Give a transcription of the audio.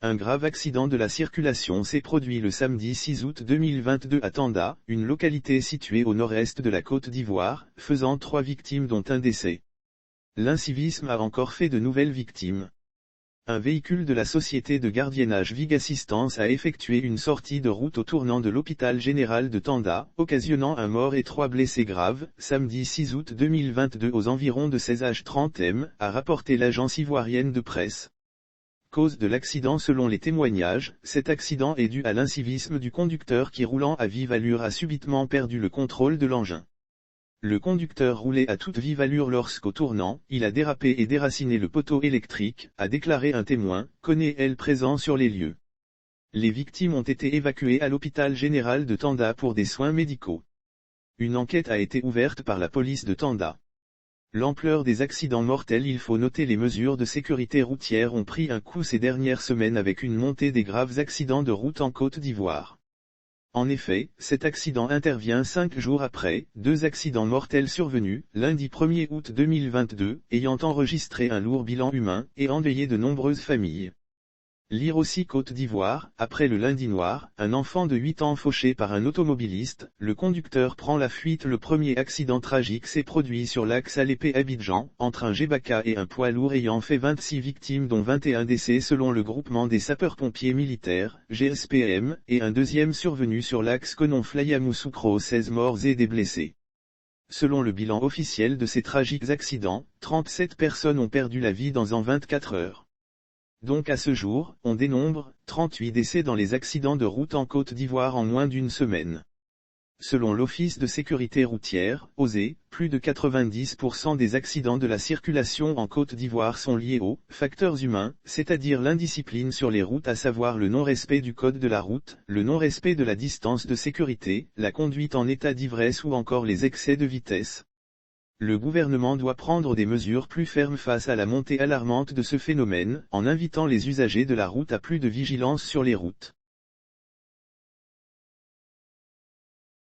Un grave accident de la circulation s'est produit le samedi 6 août 2022 à Tanda, une localité située au nord-est de la Côte d'Ivoire, faisant 3 victimes dont un décès. L'incivisme a encore fait de nouvelles victimes. Un véhicule de la société de gardiennage Vig Assistance a effectué une sortie de route au tournant de l'hôpital général de Tanda, occasionnant un mort et 3 blessés graves, samedi 6 août 2022 aux environs de 16h30 m, a rapporté l'agence ivoirienne de presse. Cause de l'accident. Selon les témoignages, cet accident est dû à l'incivisme du conducteur qui, roulant à vive allure, a subitement perdu le contrôle de l'engin. Le conducteur roulait à toute vive allure lorsqu'au tournant, il a dérapé et déraciné le poteau électrique, a déclaré un témoin, connaît-elle présent sur les lieux. Les victimes ont été évacuées à l'hôpital général de Tanda pour des soins médicaux. Une enquête a été ouverte par la police de Tanda. L'ampleur des accidents mortels. Il faut noter les mesures de sécurité routière ont pris un coup ces dernières semaines avec une montée des graves accidents de route en Côte d'Ivoire. En effet, cet accident intervient 5 jours après 2 accidents mortels survenus, lundi 1er août 2022, ayant enregistré un lourd bilan humain, et endeuillé de nombreuses familles. Lire aussi Côte d'Ivoire, après le lundi noir, un enfant de 8 ans fauché par un automobiliste, le conducteur prend la fuite. Le premier accident tragique s'est produit sur l'axe Alépé-Abidjan, entre un Gbaka et un poids lourd ayant fait 26 victimes dont 21 décès selon le groupement des sapeurs-pompiers militaires, GSPM, et un deuxième survenu sur l'axe Konon-Flayamoussoukro, 16 morts et des blessés. Selon le bilan officiel de ces tragiques accidents, 37 personnes ont perdu la vie en 24 heures. Donc à ce jour, on dénombre 38 décès dans les accidents de route en Côte d'Ivoire en moins d'une semaine. Selon l'Office de sécurité routière, OSE, plus de 90% des accidents de la circulation en Côte d'Ivoire sont liés aux facteurs humains, c'est-à-dire l'indiscipline sur les routes, à savoir le non-respect du code de la route, le non-respect de la distance de sécurité, la conduite en état d'ivresse ou encore les excès de vitesse. Le gouvernement doit prendre des mesures plus fermes face à la montée alarmante de ce phénomène, en invitant les usagers de la route à plus de vigilance sur les routes.